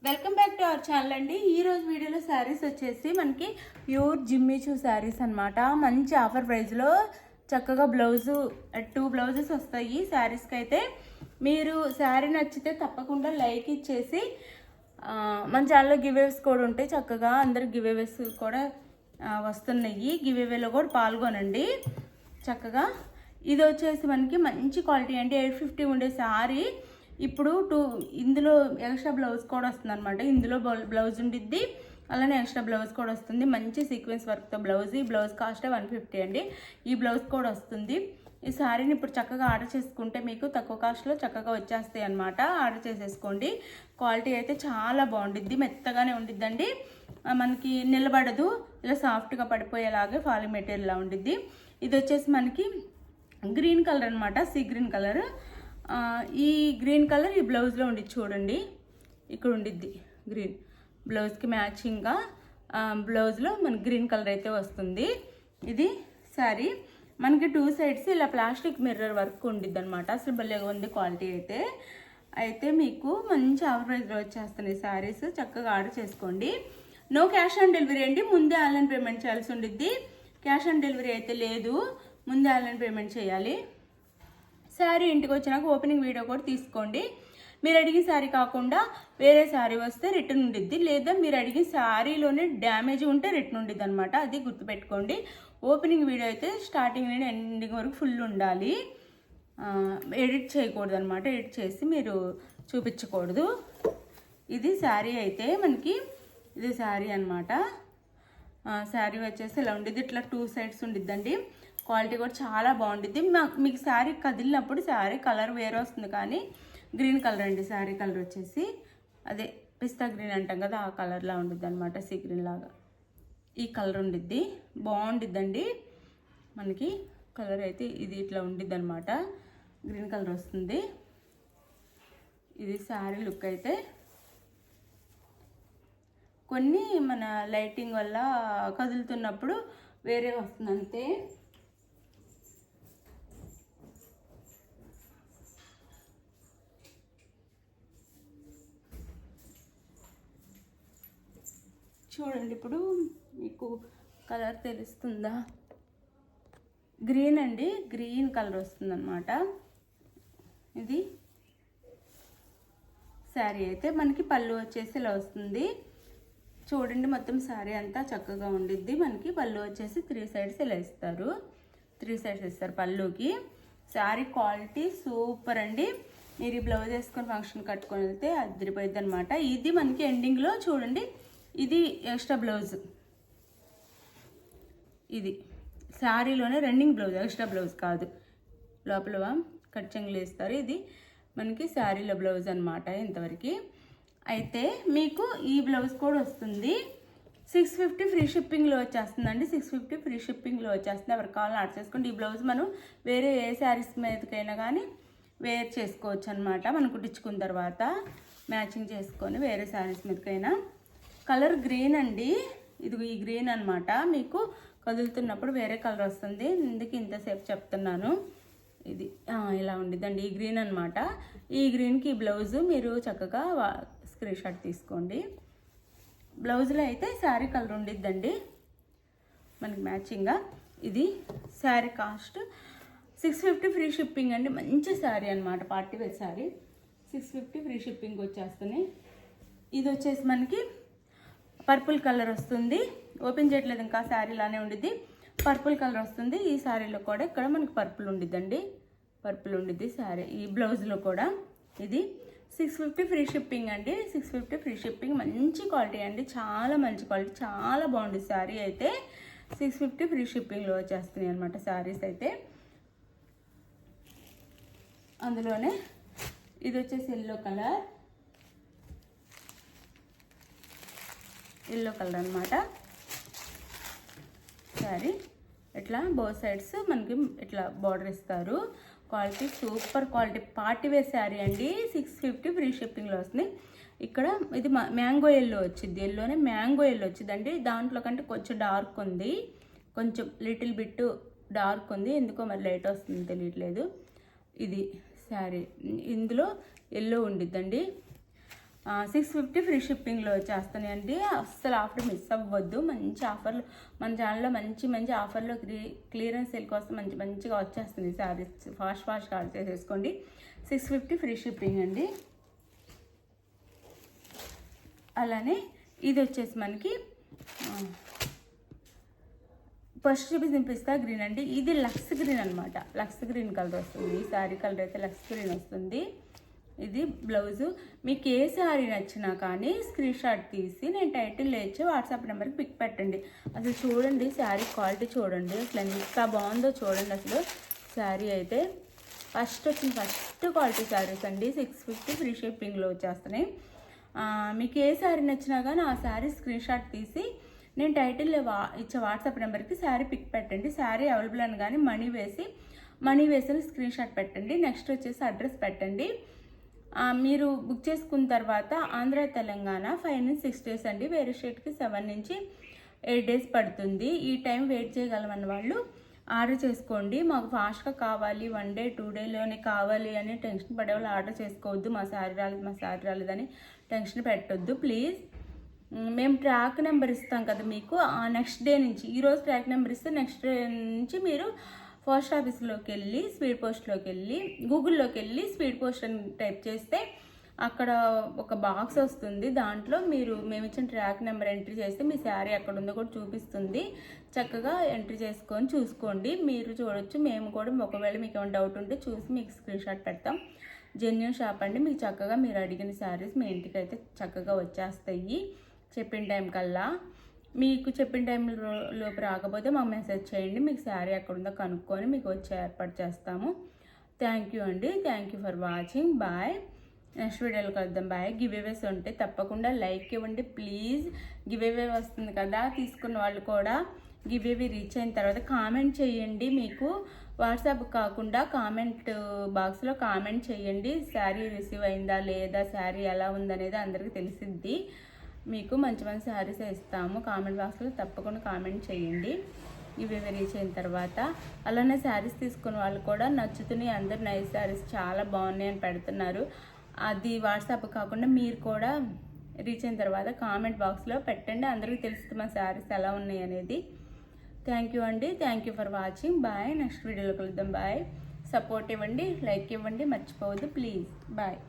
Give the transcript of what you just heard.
Welcome back to our channel అండి. ఈరోజు వీడియోలో శారీస్ వచ్చేసి మనకి ప్యూర్ జిమ్మిచూ శారీస్ అనమాట. మంచి ఆఫర్ ప్రైస్లో చక్కగా టూ బ్లౌజెస్ వస్తాయి శారీస్కి. అయితే మీరు శారీ నచ్చితే తప్పకుండా లైక్ ఇచ్చేసి మన ఛానల్లో గివేవేస్ కూడా ఉంటాయి. చక్కగా అందరు గివేవేస్ కూడా వస్తున్నాయి. గివేవేలో కూడా పాల్గొనండి చక్కగా. ఇది వచ్చేసి మనకి మంచి క్వాలిటీ అంటే 850 ఉండే శారీ ఇప్పుడు ఇందులో ఎక్స్ట్రా బ్లౌజ్ కూడా వస్తుంది అనమాట. ఇందులో బ్లౌజ్ ఉండిద్ది, అలానే ఎక్స్ట్రా బ్లౌజ్ కూడా వస్తుంది. మంచి సీక్వెన్స్ వర్క్తో బ్లౌజ్. ఈ బ్లౌజ్ కాస్ట్ 150 అండి. ఈ బ్లౌజ్ కూడా వస్తుంది. ఈ శారీని ఇప్పుడు చక్కగా ఆర్డర్ చేసుకుంటే మీకు తక్కువ కాస్ట్లో చక్కగా వచ్చేస్తాయి అనమాట. ఆర్డర్ చేసేసుకోండి. క్వాలిటీ అయితే చాలా బాగుండిద్ది, మెత్తగానే ఉండిద్దండి. మనకి నిలబడదు, ఇలా సాఫ్ట్గా పడిపోయేలాగే ఫాలింగ్ మెటీరియల్లా ఉండిద్ది. ఇది వచ్చేసి మనకి గ్రీన్ కలర్ అనమాట, సీ గ్రీన్ కలర్. ఈ గ్రీన్ కలర్ ఈ బ్లౌజ్లో ఉండిద్ది చూడండి, ఇక్కడ ఉండిద్ది గ్రీన్. బ్లౌజ్కి మ్యాచింగ్గా బ్లౌజ్లో మనకి గ్రీన్ కలర్ అయితే వస్తుంది. ఇది శారీ మనకి 2 సైడ్స్ ఇలా ప్లాస్టిక్ మిర్రర్ వర్క్ ఉండిద్ది అనమాట. అసలు భలేగా ఉంది క్వాలిటీ అయితే మీకు మంచి ఆఫర్ ప్రైస్లో వచ్చేస్తున్నాయి శారీస్. చక్కగా ఆర్డర్ చేసుకోండి. నో క్యాష్ ఆన్ డెలివరీ అండి. ముందే ఆన్లైన్ పేమెంట్ చేయాల్సి ఉండిద్ది. క్యాష్ ఆన్ డెలివరీ అయితే లేదు, ముందే ఆన్లైన్ పేమెంట్ చేయాలి. శారీ ఇంటికి వచ్చినాక ఓపెనింగ్ వీడియో కూడా తీసుకోండి. మీరు అడిగిన శారీ కాకుండా వేరే శారీ వస్తే రిటర్న్ ఉండిద్ది, లేదా మీరు అడిగిన శారీలోనే డ్యామేజ్ ఉంటే రిటర్న్ ఉండిద్ది అనమాట. అది గుర్తుపెట్టుకోండి. ఓపెనింగ్ వీడియో అయితే స్టార్టింగ్ నుండి ఎండింగ్ వరకు ఫుల్ ఉండాలి. ఎడిట్ చేయకూడదు అనమాట. ఎడిట్ చేసి మీరు చూపించకూడదు. ఇది శారీ అయితే మనకి, ఇది శారీ అనమాట. శారీ వచ్చేసి ఇలా ఉండిద్ది, ఇట్లా 2 సైడ్స్ ఉండిద్దండి. క్వాలిటీ కూడా చాలా బాగుండిద్ది. మీకు శారీ కదిలినప్పుడు శారీ కలర్ వేరే వస్తుంది, కానీ గ్రీన్ కలర్ అండి. శారీ కలర్ వచ్చేసి అదే పిస్తా గ్రీన్ అంటాం కదా, ఆ కలర్లా ఉండిద్ది అనమాట. సీ గ్రీన్ లాగా ఈ కలర్ ఉండిద్ది, బాగుండిద్దండి. మనకి కలర్ అయితే ఇది ఇట్లా ఉండిద్ది అనమాట, గ్రీన్ కలర్ వస్తుంది. ఇది శారీ లుక్ అయితే. కొన్ని మన లైటింగ్ వల్ల కదులుతున్నప్పుడు వేరే వస్తుంది అంతే. చూడండి, ఇప్పుడు మీకు కలర్ తెలుస్తుందా? గ్రీన్ అండి, గ్రీన్ కలర్ వస్తుంది అనమాట. ఇది శారీ అయితే మనకి పళ్ళు వచ్చేసి ఇలా వస్తుంది చూడండి. మొత్తం శారీ అంతా చక్కగా ఉండిద్ది. మనకి పళ్ళు వచ్చేసి 3 సైడ్స్ ఇలా ఇస్తారు. 3 సైడ్స్ ఇస్తారు పళ్ళుకి. శారీ క్వాలిటీ సూపర్ అండి. మీరు ఈ బ్లౌజ్ వేసుకొని ఫంక్షన్ కట్టుకొని వెళ్తే అదిరిపోయింది అనమాట. ఇది మనకి ఎండింగ్లో చూడండి, ఇది ఎక్స్ట్రా బ్లౌజ్. ఇది శారీలోనే రన్నింగ్ బ్లౌజ్, ఎక్స్ట్రా బ్లౌజ్ కాదు. లోపల కట్ చెంగులు వేస్తారు. ఇది మనకి శారీలో బ్లౌజ్ అనమాట ఇంతవరకు. అయితే మీకు ఈ బ్లౌజ్ కూడా వస్తుంది. 650 ఫ్రీ షిప్పింగ్లో వచ్చేస్తుందండి. 650 ఫ్రీ షిప్పింగ్లో వచ్చేస్తుంది. ఎవరికి కావాలని ఆర్డర్ చేసుకోండి. ఈ బ్లౌజ్ మనం వేరే ఏ శారీస్ మీదకైనా కానీ వేర్ చేసుకోవచ్చు అనమాట. మనం కుట్టించుకున్న తర్వాత మ్యాచింగ్ చేసుకొని వేరే శారీస్ మీదకైనా. కలర్ గ్రీన్ అండి. ఇది ఈ గ్రీన్ అనమాట. మీకు కదులుతున్నప్పుడు వేరే కలర్ వస్తుంది, ఇందుకు ఇంతసేపు చెప్తున్నాను. ఇది ఇలా ఉండిద్దండి, ఈ గ్రీన్ అనమాట. ఈ గ్రీన్కి ఈ బ్లౌజు మీరు చక్కగా స్క్రీన్ షాట్ తీసుకోండి. బ్లౌజ్లో అయితే శారీ కలర్ ఉండిద్దండి మనకి మ్యాచింగ్గా. ఇది శారీ కాస్ట్ 650 ఫ్రీ షిప్పింగ్ అండి. మంచి శారీ అనమాట, party wear sari. 650 free shipping వచ్చేస్తున్నాయి. ఇది వచ్చేసి మనకి పర్పుల్ కలర్ వస్తుంది. ఓపెన్ చేయట్లేదు ఇంకా, శారీ లానే ఉండిద్ది. పర్పుల్ కలర్ వస్తుంది. ఈ శారీలో కూడా ఇక్కడ మనకి పర్పుల్ ఉండిద్దండి, పర్పుల్ ఉండిద్ది శారీ. ఈ బ్లౌజ్లో కూడా ఇది 650 ఫ్రీ షిప్పింగ్ అండి. 650 ఫ్రీ షిప్పింగ్. మంచి క్వాలిటీ అండి, చాలా మంచి క్వాలిటీ, చాలా బాగుంది శారీ అయితే. 650 ఫ్రీ షిప్పింగ్లో వచ్చేస్తున్నాయి అనమాట శారీస్ అయితే. అందులోనే ఇది వచ్చేసి ఎల్లో కలర్ అనమాట శారీ. ఇట్లా బోత్ సైడ్స్ మనకి ఇట్లా బార్డర్ ఇస్తారు. Quality super quality, party wear sari అండి. 650 ఫ్రీ షిప్పింగ్లో వస్తుంది. ఇక్కడ ఇది మ్యాంగో ఎల్లో వచ్చింది, ఎల్లోనే మ్యాంగో ఎల్లో వచ్చిందండి. దాంట్లో కంటే కొంచెం డార్క్ ఉంది, కొంచెం లిటిల్ బిట్ డార్క్ ఉంది. ఎందుకో మరి లైట్ వస్తుంది తెలియట్లేదు. ఇది శారీ, ఇందులో ఎల్లో ఉండిద్దండి. 650 ఫ్రీ షిప్పింగ్లో వచ్చేస్తున్నాయండి. అస్సలు ఆఫర్ మిస్ అవ్వద్దు. మంచి ఆఫర్లు మన ఛానల్లో మంచి మంచి ఆఫర్లో క్లియరెన్స్ సేల్ కోసం మంచిగా వచ్చేస్తుంది శారీస్. ఫాస్ట్గా ఆర్డర్ చేసేసుకోండి. 650 ఫ్రీ షిప్పింగ్ అండి. అలానే ఇది వచ్చేసి మనకి ఫస్ట్ చూపించిన పిస్తా గ్రీన్ అండి. ఇది లక్స్ గ్రీన్ అనమాట. లక్స్ గ్రీన్ కలర్ వస్తుంది. ఈ శారీ కలర్ అయితే లక్స్ గ్రీన్ వస్తుంది. ఇది బ్లౌజు. మీకు ఏ శారీ నచ్చినా కానీ స్క్రీన్ షాట్ తీసి నేను టైటిల్ ఇచ్చి వాట్సాప్ నెంబర్కి పిక్ పెట్టండి. అసలు చూడండి శారీ క్వాలిటీ చూడండి, అసలు ఎంత బాగుందో చూడండి. అసలు శారీ అయితే ఫస్ట్ క్వాలిటీ శారీస్ అండి. 650 ఫ్రీ షిప్పింగ్లో వచ్చేస్తున్నాయి. మీకు ఏ శారీ నచ్చినా కానీ ఆ శారీ స్క్రీన్ షాట్ తీసి నేను టైటిల్ ఇచ్చే వాట్సాప్ నెంబర్కి శారీ పిక్ పెట్టండి. శారీ అవైలబుల్ అని కానీ మనీ వేసిన స్క్రీన్ షాట్ పెట్టండి. నెక్స్ట్ వచ్చేసి అడ్రస్ పెట్టండి. మీరు బుక్ చేసుకున్న తర్వాత ఆంధ్ర తెలంగాణ 5 నుంచి 6 డేస్ అండి. వేరే స్టేట్కి 7 నుంచి 8 డేస్ పడుతుంది. ఈ టైం వెయిట్ చేయగలమన్న వాళ్ళు ఆర్డర్ చేసుకోండి. మాకు ఫాస్ట్గా కావాలి, 1 డే 2 డేలోనే కావాలి అని టెన్షన్ పడేవాళ్ళు ఆర్డర్ చేసుకోవద్దు. మా శారీ రాలేదని టెన్షన్ పెట్టొద్దు ప్లీజ్. మేము ట్రాక్ నెంబర్ ఇస్తాం కదా మీకు. నెక్స్ట్ డే నుంచి, ఈరోజు ట్రాక్ నెంబర్ ఇస్తే నెక్స్ట్ డే నుంచి మీరు పోస్ట్ ఆఫీస్లోకి వెళ్ళి స్పీడ్ పోస్ట్లోకి వెళ్ళి గూగుల్లోకి వెళ్ళి స్పీడ్ పోస్ట్ అని టైప్ చేస్తే అక్కడ ఒక బాక్స్ వస్తుంది. దాంట్లో మేము ఇచ్చిన ట్రాక్ నెంబర్ ఎంట్రీ చేస్తే మీ శారీ ఎక్కడ ఉందో కూడా చూపిస్తుంది. చక్కగా ఎంట్రీ చేసుకొని చూసుకోండి. మీరు చూడొచ్చు. మేము కూడా ఒకవేళ మీకు ఏమైనా డౌట్ ఉంటే చూసి మీకు స్క్రీన్ షాట్ పెడతాం. జెన్యూన్ షాప్ అండి. మీకు చక్కగా మీరు అడిగిన శారీస్ మీ ఇంటికి అయితే చక్కగా వచ్చేస్తాయి చెప్పిన టైం కల్లా. మీకు చెప్పిన టైంలోపు రాకపోతే మాకు మెసేజ్ చేయండి. మీకు శారీ ఎక్కడ ఉందో కనుక్కొని మీకు వచ్చే ఏర్పాటు చేస్తాము. థ్యాంక్ యూ అండి. Thank you for watching. Bye. Next వీడియోలో కలుద్దాం. బాయ్. గివ్ అవేస్ ఉంటే తప్పకుండా లైక్ ఇవ్వండి ప్లీజ్. గివ్ అవే వస్తుంది కదా, తీసుకున్న వాళ్ళు కూడా గివ్ అవే రీచ్ అయిన తర్వాత కామెంట్ చేయండి. మీకు వాట్సాప్ కాకుండా కామెంట్ బాక్స్లో కామెంట్ చేయండి. శారీ రిసీవ్ అయిందా లేదా, శారీ ఎలా ఉందనేది అందరికీ తెలిసిద్ది. మీకు మంచి మంచి శారీస్ ఇస్తాము. కామెంట్ బాక్స్లో తప్పకుండా కామెంట్ చేయండి ఇవి రీచ్ అయిన తర్వాత. అలానే శారీస్ తీసుకున్న వాళ్ళు కూడా నచ్చుతున్నాయి, అందరు నైస్ శారీస్ చాలా బాగున్నాయి అని పెడుతున్నారు. అది వాట్సాప్ కాకుండా మీరు కూడా రీచ్ అయిన తర్వాత కామెంట్ బాక్స్లో పెట్టండి. అందరికీ తెలుస్తుంది మా శారీస్ ఎలా ఉన్నాయి అనేది. థ్యాంక్ యూ అండి. Thank you for watching. Bye. Next వీడియోలో కలుద్దాం. బాయ్. సపోర్ట్ ఇవ్వండి, లైక్ ఇవ్వండి, మర్చిపోవద్దు ప్లీజ్. బాయ్.